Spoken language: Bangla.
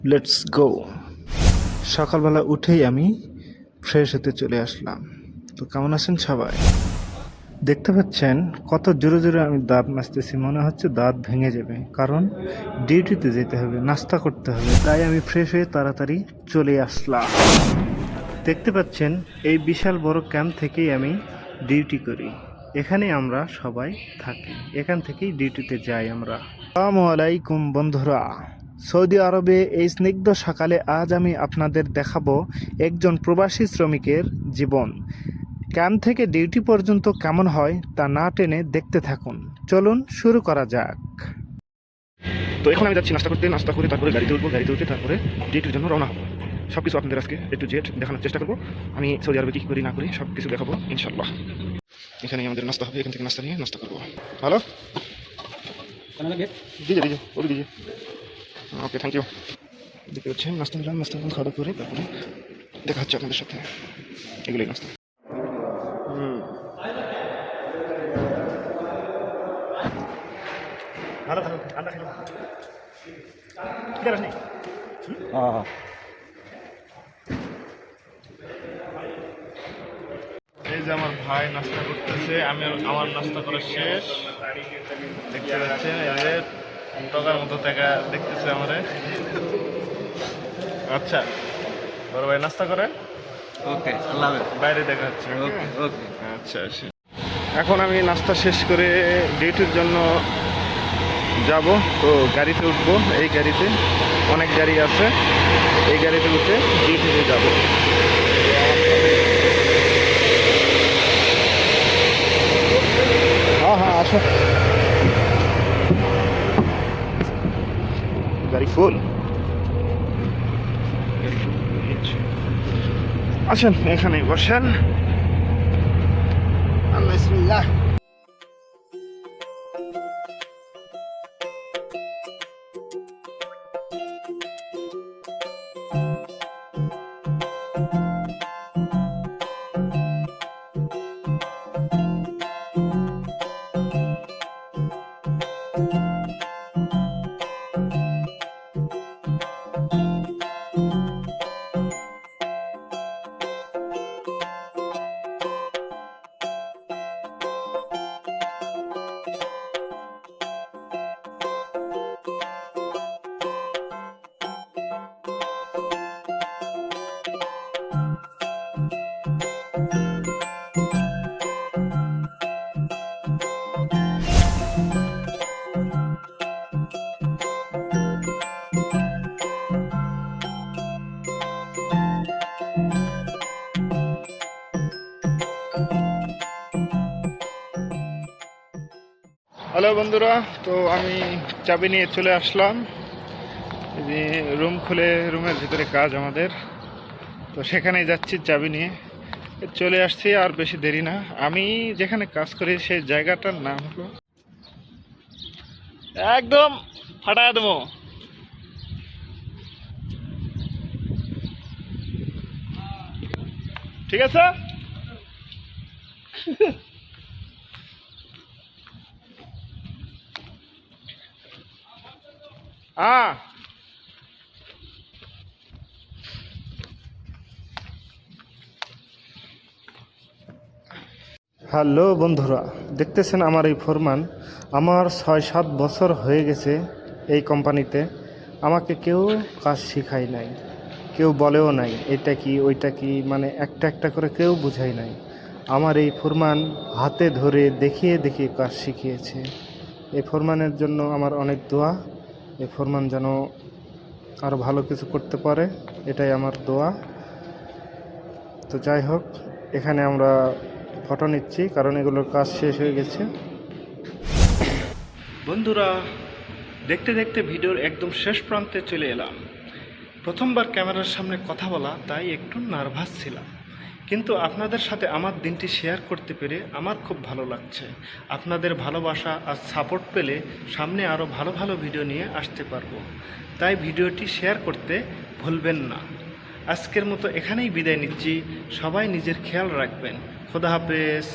Let's go. সকালবেলা উঠেই আমি ফ্রেশ হতে চলে আসলাম। তো কেমন আছেন সবাই? দেখতে পাচ্ছেন কত জোরে জোরে আমি দাঁত মাজতেছি, মনে হচ্ছে দাঁত ভেঙে যাবে, কারণ ডিউটিতে যেতে হবে, নাস্তা করতে হবে। তাই আমি ফ্রেশ হয়ে তাড়াতাড়ি চলে আসলাম। দেখতে পাচ্ছেন এই বিশাল বড় ক্যাম্প থেকেই আমি ডিউটি করি। এখানে আমরা সবাই থাকি, এখান থেকেই ডিউটিতে যাই আমরা। আসসালামু আলাইকুম বন্ধুরা। সৌদি আরবে এই স্নিগ্ধ সকালে আজ আমি আপনাদের দেখাবো একজন প্রবাসী শ্রমিকের জীবন। ক্যাম্প থেকে ডিউটি পর্যন্ত কেমন হয় তা না টেনে দেখতে থাকুন। চলুন শুরু করা যাক। তো এখন আমি যাচ্ছি নাস্তা করতে, নাস্তা করে তারপরে গাড়িতে উঠবো, গাড়িতে উঠে তারপরে ডিউটির জন্য রওনা হবো। সব কিছু আপনাদের আজকে একটু জেড দেখানোর চেষ্টা করবো। আমি সৌদি আরবে কী করি না করি সব কিছু দেখাবো ইনশাল্লাহ। এখানেই আমাদের নাস্তা হবে, এখান থেকে নাস্তা নিয়ে নাস্তা করবো। হ্যালো, দিজে দিজে ওই দিজে। ওকে, থ্যাংক ইউ। দেখতে পাচ্ছেন নাস্তা নিলাম, নাস্তা খাওয়া করে তারপরে দেখা হচ্ছে আপনাদের সাথে। এগুলোই নাস্তা। ভালো ভালো ঠান্ডা খেলো। নেই। এই যে আমার ভাই নাস্তা করতেছে, আমি আমার নাস্তা করা শেষ। দেখতে পাচ্ছেন এদের টকার মতো টাকা দেখতেছে আমারে। আচ্ছা বড় ভাই নাস্তা করে। ওকে, আল্লাহ হাফেজ। বাইরে দেখা হচ্ছে। ওকে ওকে। আচ্ছা আচ্ছা। এখন আমি নাস্তা শেষ করে ডিউটির জন্য যাব। তো গাড়িতে উঠবো, এই গাড়িতে অনেক গাড়ি আছে, এই গাড়িতে উঠে ডিউটিতে যাব। হ্যাঁ হ্যাঁ আসো। গাড়ি ফুল। আসেন এখানে বসেন। বিসমিল্লাহ। হ্যালো বন্ধুরা, তো আমি চাবি নিয়ে চলে আসলাম। এই যে রুম খুলে, রুমের ভিতরে কাজ আমাদের, তো সেখানেই যাচ্ছি চাবি নিয়ে। চলে আসছি, আর বেশি দেরি না। আমি যেখানে কাজ করি সেই জায়গাটার নাম হলো, একদম ফাটায় দেবো। ঠিক আছে। হ্যাঁ হ্যালো বন্ধুরা, দেখতেছেন আমার এই ফরমান। আমার 6-7 বছর হয়ে গেছে এই কোম্পানিতে। আমাকে কেউ কাজ শিখায় নাই, কেউ বলেও নাই এটা কি ওইটা কি, মানে একটা একটা করে কেউ বুঝাই নাই। আমার এই ফরমান হাতে ধরে দেখিয়ে দেখিয়ে কাজ শিখিয়েছে। এই ফরমানের জন্য আমার অনেক দোয়া। এই ফরমান যেন আরও ভালো কিছু করতে পারে, এটাই আমার দোয়া। তো যাই হোক, এখানে আমরা ফটো নিচ্ছি কারণ এগুলোর কাজ শেষ হয়ে গেছে। বন্ধুরা, দেখতে দেখতে ভিডিওর একদম শেষ প্রান্তে চলে এলাম। প্রথমবার ক্যামেরার সামনে কথা বলা, তাই একটু নার্ভাস ছিলাম, কিন্তু আপনাদের সাথে আমার দিনটি শেয়ার করতে পেরে আমার খুব ভালো লাগছে। আপনাদের ভালোবাসা আর সাপোর্ট পেলে সামনে আরও ভালো ভালো ভিডিও নিয়ে আসতে পারবো, তাই ভিডিওটি শেয়ার করতে ভুলবেন না। আজকের মতো এখানেই বিদায় নিচ্ছি। সবাই নিজের খেয়াল রাখবেন। খোদা হাফেজ।